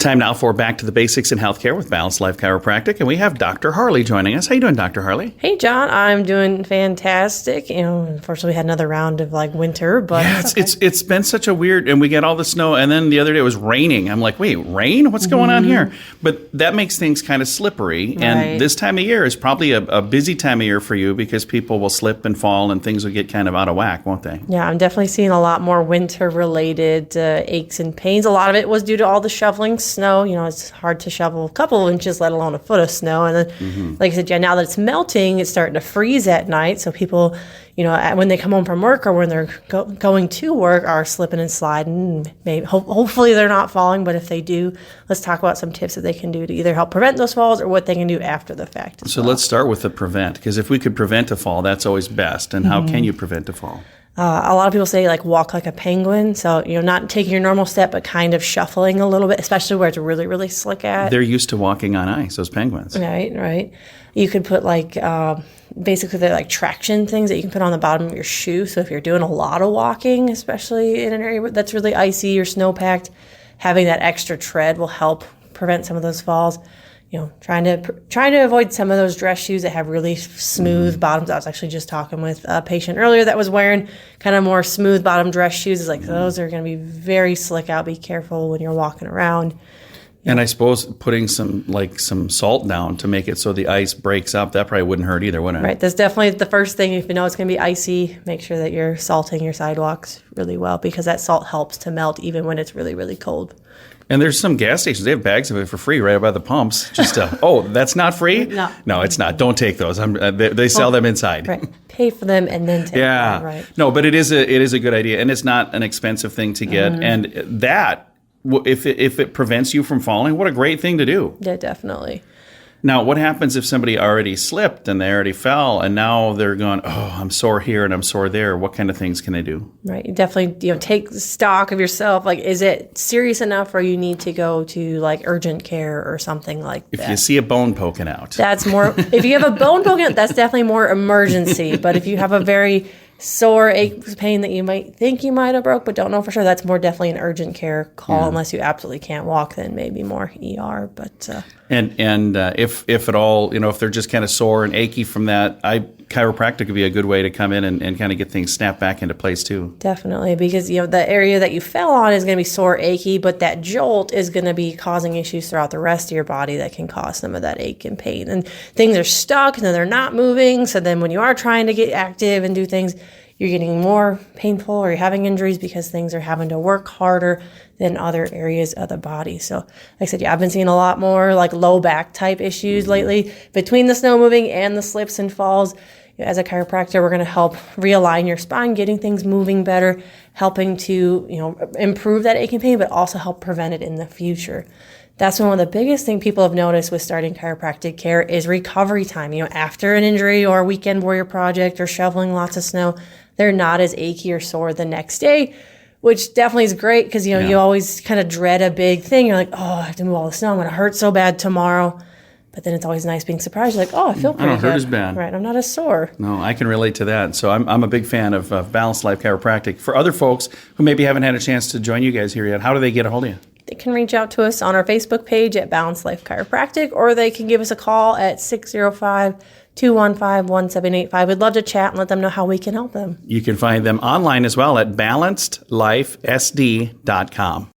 Time now for Back to the Basics in Healthcare with Balanced Life Chiropractic, and we have Dr. Harley joining us. How you doing, Dr. Harley? Hey, John. I'm doing fantastic. Unfortunately, we had another round of winter, but yeah, it's been such a weird, and we get all the snow, and then the other day it was raining. I'm like, wait, rain? What's going on here? But that makes things kind of slippery, and this time of year is probably a busy time of year for you because people will slip and fall, and things will get kind of out of whack, won't they? Yeah, I'm definitely seeing a lot more winter-related aches and pains. A lot of it was due to all the shoveling snow. It's hard to shovel a couple of inches, let alone a foot of snow. And then, like I said, now that it's melting, it's starting to freeze at night. So people, when they come home from work or when they're going to work, are slipping and sliding. Maybe, hopefully they're not falling, but if they do, let's talk about some tips that they can do to either help prevent those falls or what they can do after the fact. So let's start with the prevent, because if we could prevent a fall, that's always best. And how can you prevent a fall? A lot of people say walk like a penguin. So, not taking your normal step, but kind of shuffling a little bit, especially where it's really, really slick at. They're used to walking on ice, those penguins. Right. You could put basically they're traction things that you can put on the bottom of your shoe. So if you're doing a lot of walking, especially in an area that's really icy or snow-packed, having that extra tread will help prevent some of those falls. Trying to avoid some of those dress shoes that have really smooth bottoms. I was actually just talking with a patient earlier that was wearing kind of more smooth bottom dress shoes. It's those are going to be very slick out. Be careful when you're walking around. And I suppose putting some salt down to make it so the ice breaks up, that probably wouldn't hurt either, wouldn't it? Right. That's definitely the first thing. If you know it's going to be icy, make sure that you're salting your sidewalks really well, because that salt helps to melt even when it's really, really cold. And there's some gas stations, they have bags of it for free right by the pumps. Just, that's not free? No, it's not. Don't take those. They sell them inside. Right. Pay for them and then take them. Right. No, but it is a good idea, and it's not an expensive thing to get. And that, if it prevents you from falling, what a great thing to do. Yeah, definitely. Now, what happens if somebody already slipped and they already fell and now they're going, I'm sore here and I'm sore there? What kind of things can they do? Right. You definitely, take stock of yourself. Is it serious enough or you need to go to urgent care or something like that? If you see a bone poking out. That's more, if you have a bone poking out, that's definitely more emergency. But if you have a very sore ache pain that you might think you might have broke but don't know for sure, that's more definitely an urgent care call. Unless you absolutely can't walk, then maybe more ER. But and if at all, if they're just kind of sore and achy from that, chiropractic would be a good way to come in and kind of get things snapped back into place too. Definitely, because the area that you fell on is going to be sore, achy, but that jolt is going to be causing issues throughout the rest of your body that can cause some of that ache and pain. And things are stuck and they're not moving. So then when you are trying to get active and do things, you're getting more painful or you're having injuries because things are having to work harder than other areas of the body. So like I said, I've been seeing a lot more low back type issues lately between the snow moving and the slips and falls. As a chiropractor, we're going to help realign your spine, getting things moving better, helping to, improve that ache and pain, but also help prevent it in the future. That's one of the biggest things people have noticed with starting chiropractic care is recovery time. After an injury or a weekend warrior project or shoveling lots of snow, they're not as achy or sore the next day, which definitely is great because, you always kind of dread a big thing. You're like, I have to move all the snow. I'm going to hurt so bad tomorrow. But then it's always nice being surprised. You're like, I feel pretty good. I don't hurt as bad. Right, I'm not as sore. No, I can relate to that. So I'm a big fan of Balanced Life Chiropractic. For other folks who maybe haven't had a chance to join you guys here yet, how do they get a hold of you? They can reach out to us on our Facebook page at Balanced Life Chiropractic, or they can give us a call at 605-215-1785. We'd love to chat and let them know how we can help them. You can find them online as well at BalancedLifeSD.com.